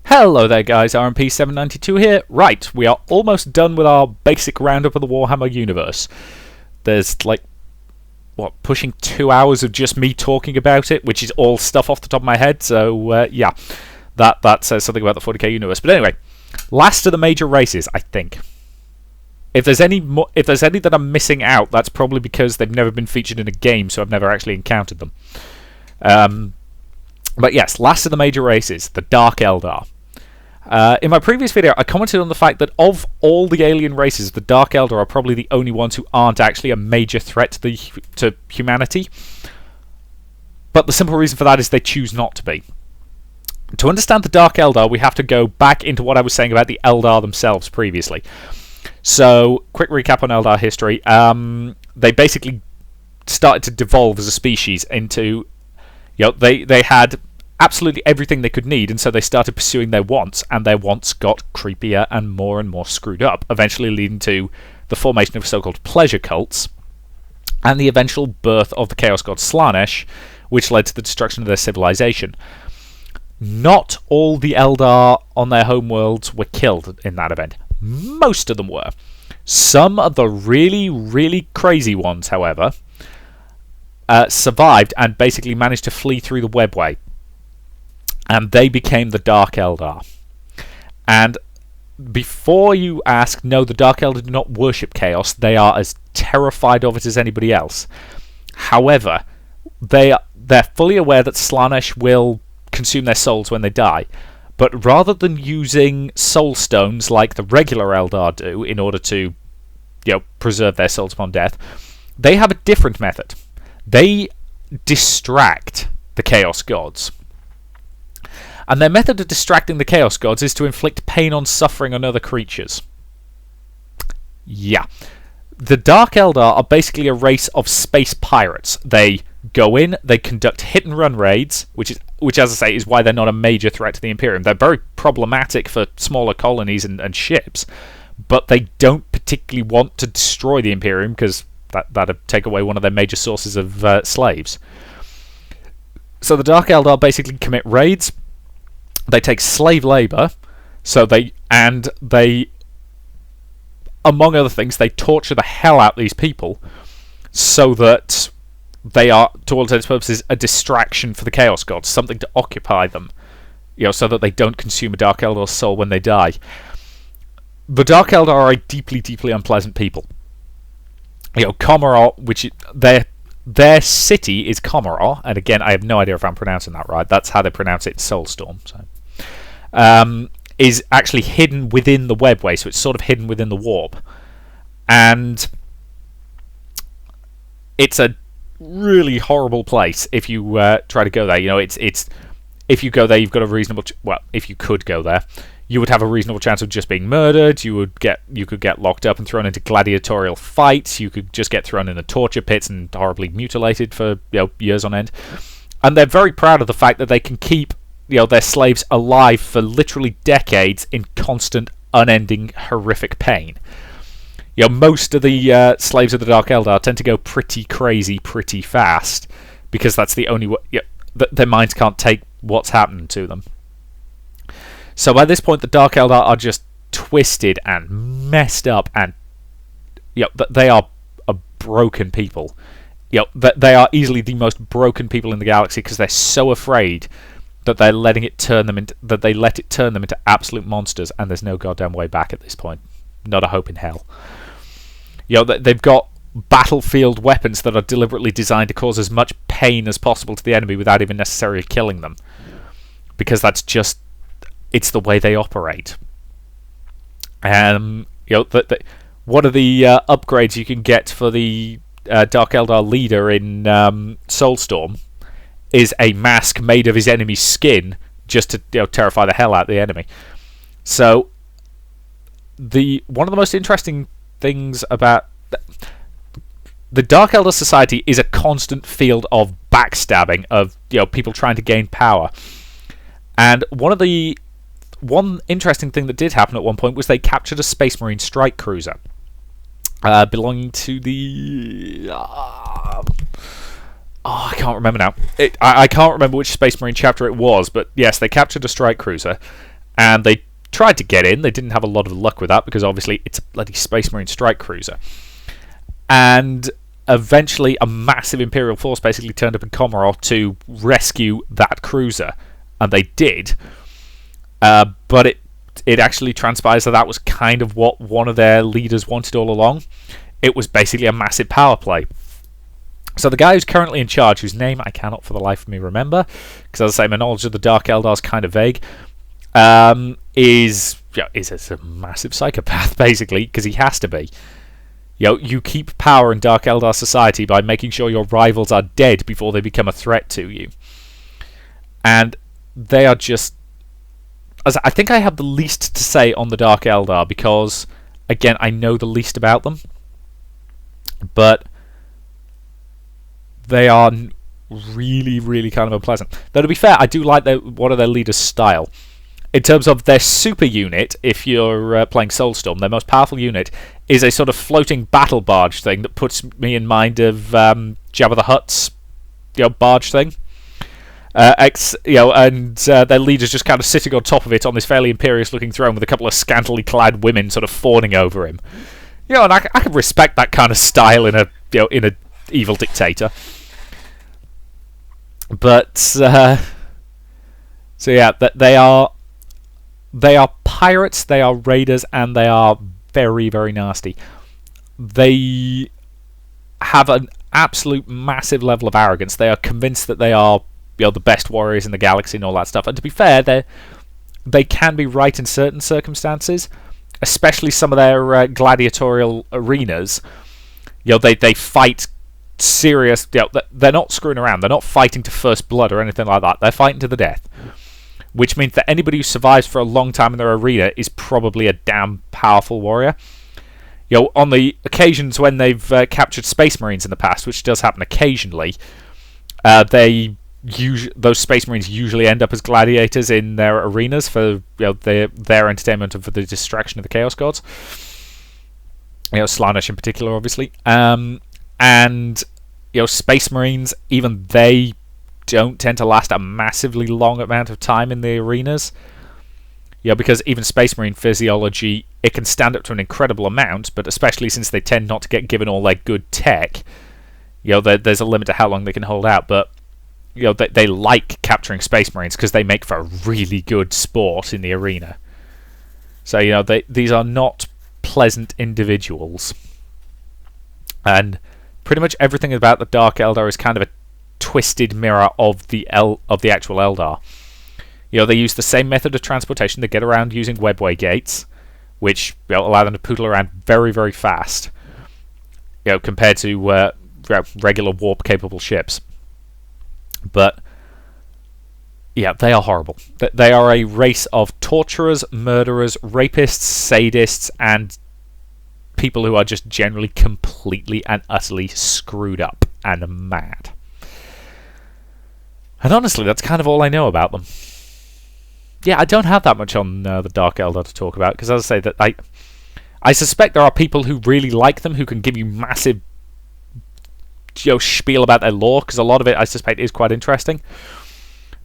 Hello there guys, RMP792 here. Right, we are almost done with our basic roundup of the Warhammer universe. There's like, pushing 2 hours of just me talking about it, which is all stuff off the top of my head, so yeah, that says something about the 40k universe. But anyway, last of the major races, I think. If there's any that I'm missing out, that's probably because they've never been featured in a game, so I've never actually encountered them. But yes, last of the major races, the Dark Eldar. In my previous video, I commented on the fact that of all the alien races, the Dark Eldar are probably the only ones who aren't actually a major threat to humanity. But the simple reason for that is they choose not to be. To understand the Dark Eldar, we have to go back into what I was saying about the Eldar themselves previously. So, quick recap on Eldar history. They basically started to devolve as a species into... they had absolutely everything they could need, and so they started pursuing their wants, and their wants got creepier and more screwed up, eventually leading to the formation of so-called pleasure cults, and the eventual birth of the Chaos God Slaanesh, which led to the destruction of their civilization. Not all the Eldar on their homeworlds were killed in that event. Most of them were. Some of the really crazy ones, however, survived and basically managed to flee through the webway. And they became the Dark Eldar. And before you ask, no, the Dark Eldar do not worship chaos. They are as terrified of it as anybody else. However, they're fully aware that Slaanesh will consume their souls when they die. But rather than using soul stones like the regular Eldar do in order to, preserve their souls upon death, they have a different method. They distract the Chaos Gods. And their method of distracting the Chaos Gods is to inflict pain on suffering on other creatures. Yeah. The Dark Eldar are basically a race of space pirates. They go in, they conduct hit-and-run raids, which, as I say, is why they're not a major threat to the Imperium. They're very problematic for smaller colonies and ships, but they don't particularly want to destroy the Imperium, because that'd take away one of their major sources of slaves. So the Dark Eldar basically commit raids. They take slave labour, and they, among other things, they torture the hell out of these people, so that they are, to all intents and purposes, a distraction for the Chaos Gods, something to occupy them, so that they don't consume a Dark Eldar's soul when they die. The Dark Eldar are a deeply unpleasant people. Commorragh, their city is Commorragh, and again, I have no idea if I'm pronouncing that right. That's how they pronounce it in Soulstorm. So, is actually hidden within the webway, so it's sort of hidden within the warp, and it's a really horrible place if you try to go there. It's if you go there, you've got a reasonable if you could go there, you would have a reasonable chance of just being murdered. You could get locked up and thrown into gladiatorial fights. You could just get thrown into torture pits and horribly mutilated for years on end. And they're very proud of the fact that they can keep their slaves alive for literally decades in constant, unending, horrific pain. Most of the slaves of the Dark Eldar tend to go pretty crazy pretty fast, because that's the only way. Their minds can't take what's happening to them. So by this point, the Dark Eldar are just twisted and messed up, and they are a broken people. They are easily the most broken people in the galaxy, because they're so afraid that they let it turn them into absolute monsters, and there's no goddamn way back at this point. Not a hope in hell. They've got battlefield weapons that are deliberately designed to cause as much pain as possible to the enemy without even necessarily killing them, because it's the way they operate. One of the upgrades you can get for the Dark Eldar leader in Soulstorm is a mask made of his enemy's skin, just to terrify the hell out of the enemy. So one of the most interesting things about the Dark Eldar society is a constant field of backstabbing, of people trying to gain power. And one interesting thing that did happen at one point was they captured a Space Marine strike cruiser belonging to the I can't remember now. I can't remember which Space Marine chapter it was, but yes, they captured a strike cruiser, And they tried to get in. They didn't have a lot of luck with that because obviously it's a bloody Space Marine strike cruiser. And eventually a massive Imperial force basically turned up in Komarov to rescue that cruiser. And they did. But it actually transpires that was kind of what one of their leaders wanted all along. It was basically a massive power play. So the guy who's currently in charge, whose name I cannot for the life of me remember, because as I say, my knowledge of the Dark Eldar is kind of vague, is a massive psychopath, basically, because he has to be. You keep power in Dark Eldar society by making sure your rivals are dead before they become a threat to you. And they are just... I think I have the least to say on the Dark Eldar because, again, I know the least about them. But they are really, really kind of unpleasant. Though, to be fair, I do like one of their leaders' style. In terms of their super unit, if you're playing Soulstorm, their most powerful unit is a sort of floating battle barge thing that puts me in mind of Jabba the Hutt's barge thing. And their leader's just kind of sitting on top of it on this fairly imperious-looking throne with a couple of scantily clad women sort of fawning over him. And I can respect that kind of style in a evil dictator. But they are pirates, they are raiders, and they are very, very nasty. They have an absolute massive level of arrogance. They are convinced that they are the best warriors in the galaxy and all that stuff. And to be fair, they can be right in certain circumstances, especially some of their gladiatorial arenas. They fight serious. They're not screwing around. They're not fighting to first blood or anything like that. They're fighting to the death. Which means that anybody who survives for a long time in their arena is probably a damn powerful warrior. On the occasions when they've captured Space Marines in the past, which does happen occasionally, those Space Marines usually end up as gladiators in their arenas for their entertainment and for the distraction of the Chaos Gods. Slaanesh in particular, obviously. And Space Marines, even they don't tend to last a massively long amount of time in the arenas. Because even Space Marine physiology, it can stand up to an incredible amount, but especially since they tend not to get given all their good tech, there's a limit to how long they can hold out. But they like capturing Space Marines because they make for a really good sport in the arena. So these are not pleasant individuals, and pretty much everything about the Dark Eldar is kind of a twisted mirror of the actual Eldar. They use the same method of transportation. They get around using webway gates, which allow them to poodle around very, very fast. Compared to regular warp-capable ships. But they are horrible. They are a race of torturers, murderers, rapists, sadists, and people who are just generally completely and utterly screwed up and mad. And honestly, that's kind of all I know about them. I don't have that much on the Dark Eldar to talk about, because as I say, that I suspect there are people who really like them, who can give you massive spiel about their lore, because a lot of it, I suspect, is quite interesting.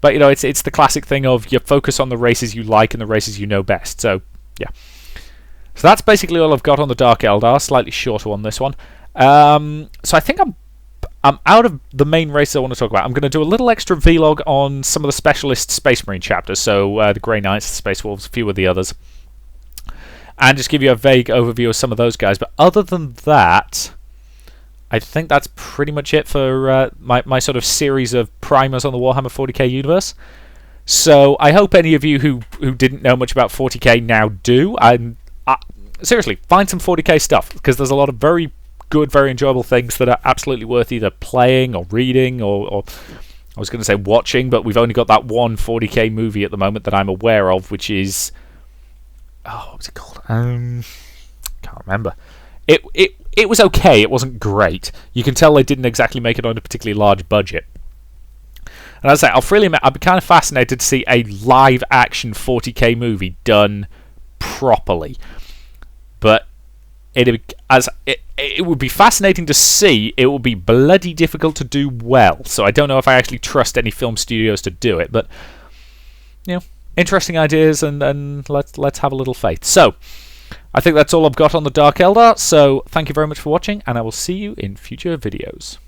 But, it's the classic thing of you focus on the races you like and the races you know best. So, yeah. So that's basically all I've got on the Dark Eldar, slightly shorter on this one. So I think I'm out of the main races I want to talk about. I'm going to do a little extra vlog on some of the specialist Space Marine chapters, so the Grey Knights, the Space Wolves, a few of the others, and just give you a vague overview of some of those guys. But other than that, I think that's pretty much it for my sort of series of primers on the Warhammer 40k universe. So I hope any of you who didn't know much about 40k now do. Seriously, find some 40k stuff, because there's a lot of very good, very enjoyable things that are absolutely worth either playing or reading or I was going to say watching, but we've only got that one 40k movie at the moment that I'm aware of, which is... what was it called? Can't remember. It was okay, it wasn't great. You can tell they didn't exactly make it on a particularly large budget. And as I say, I'll freely admit, I'd be kind of fascinated to see a live-action 40k movie done properly. But it would be fascinating to see. It would be bloody difficult to do well. So I don't know if I actually trust any film studios to do it. But interesting ideas, and let's have a little faith. So I think that's all I've got on the Dark Eldar, so thank you very much for watching, and I will see you in future videos.